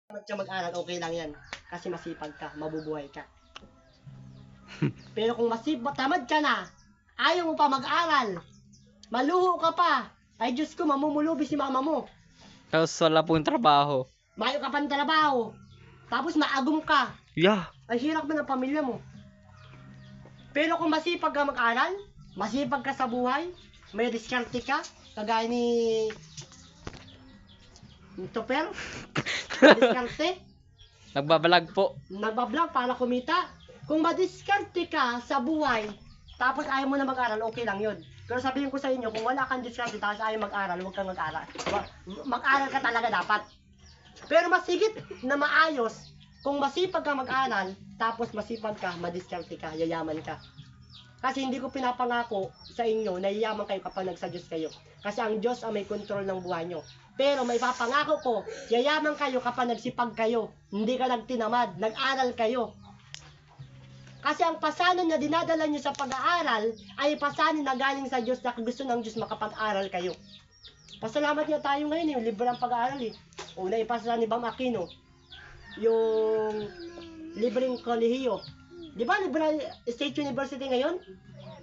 ka mag-aral, okay lang yan. Kasi masipag ka, mabubuhay ka. Pero kung tamad ka na, ayaw mo pa mag-aral, maluho ka pa, ay Diyos ko, mamumulubi si mama mo. Tapos wala pong trabaho. Mayo ka pa ng trabaho, tapos maagum ka. Yeah. Ay hirap na ng pamilya mo. Pero kung masipag ka mag-aral, masipag ka sa buhay, may diskarte ka, kagaya ni Topper, diskarte, Nagbabalag po. nagbablog para kumita. Kung madiskarte ka sa buhay, tapos ayaw mo na mag-aral, okay lang yun. Pero sabihin ko sa inyo, kung wala kang diskarte tapos ayaw mag-aral, huwag kang mag-aral. Mag-aral ka talaga dapat. Pero mas higit na maayos, kung masipag ka mag-aral, tapos masipag ka, madiskarte ka, yayaman ka. Kasi hindi ko pinapangako sa inyo na yayaman kayo kapag nagsa-Diyos kayo. Kasi ang Diyos ang may kontrol ng buhay nyo. Pero may papangako ko, yayaman kayo kapag nagsipag kayo. Hindi ka nagtinamad, nag-aral kayo. Kasi ang pasanan na dinadala nyo sa pag-aaral ay pasanan na galing sa Diyos na gusto ng Diyos makapag-aral kayo. Pasalamat nga tayo ngayon, yung libre ang pag-aaral eh. Una ipasa ni Bam Aquino, yung libreng kolehiyo. Di ba libre State University ngayon?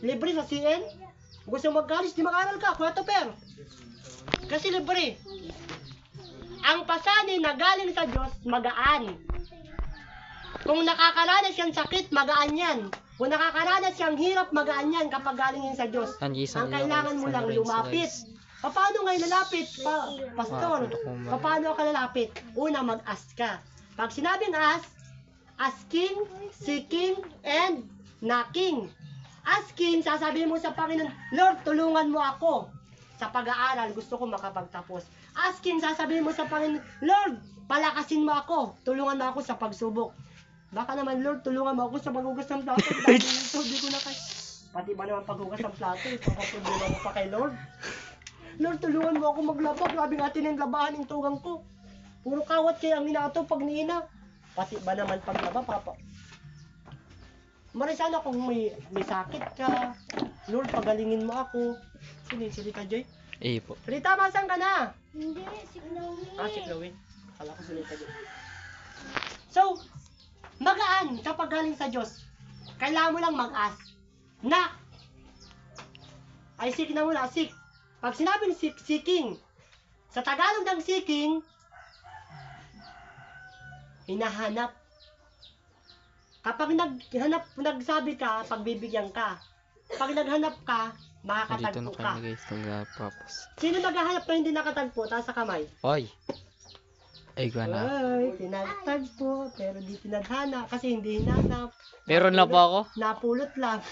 Libre sa CN? Gusto mag-college, di mag-aaral ka, Kuya Topper. Kasi libre. Ang pasanin na galing sa Diyos, magaan. Kung nakakaranas siyang sakit, magaan yan. Kung nakakaranas siyang hirap, magaan yan kapag galing yan sa Diyos. Ang kailangan mo lang lumapit. Paano ngayon lalapit? Pastor, paano ka lalapit? Una, mag-ask ka. Pag sinabing ask, asking, seeking, and knocking. Asking, sasabihin mo sa Panginoon, Lord, tulungan mo ako sa pag-aaral, gusto ko makapagtapos. Asking, sasabihin mo sa Panginoon, Lord, palakasin mo ako, tulungan mo ako sa pagsubok. Baka naman, Lord, tulungan mo ako sa paghugas ng plato. Dahil ito, di ko na kay... Pati ba naman paghugas ng plato, ipapapproblema mo pa kay Lord? Lord, tulungan mo ako maglaba. Grabe nga ng labahan yung tugang ko. Puro kawat kaya ang inato pag niina. Pati ba naman paglaba, papa? Maray sana kung may sakit ka. Lord, pagalingin mo ako. Sili ka, Joy? Eh po. Rita, masan ka na? Hindi, si Chloe. Si Chloe. Kala ko sili ka, Joy. So, magaan kapag galing sa Diyos. Kailangan mo lang mag-ask. Na! Ay, seek na muna, seek. Pag sinabing seeking, sa Tagalog ng seeking, hinahanap. Kapag nagsabi ka, pagbibigyan ka. Pag naghanap ka, makakatagpo ka. Guys, nagpapos. Sino naghahanap na hindi nakatagpo? Taas sa kamay. Hoy. Ay, gana. Ay, tinatagpo, pero di tinadhana kasi hindi hinanap. Meron na po ako? Napulot lang.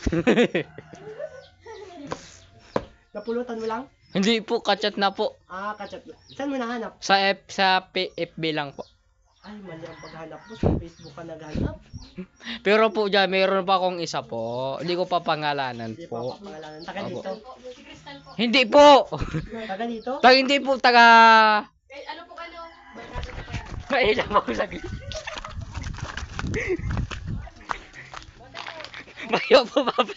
Napulutan mo lang? Hindi po, kachat na po. Kachat lang. Saan mo nahanap? Sa FB lang po. Ay, mali ang paghanap mo. Sa Facebook ka naghanap. Pero po dyan, meron pa akong isa po. Hindi ko pa pangalanan Hindi pa po. papangalanan. Taga dito. Hindi po! Taga dito? Hindi po, taga... Ano po ano? Mailang ako saglit. Mayo po, baba.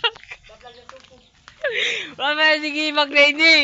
Mamaya, sige, mag-ready.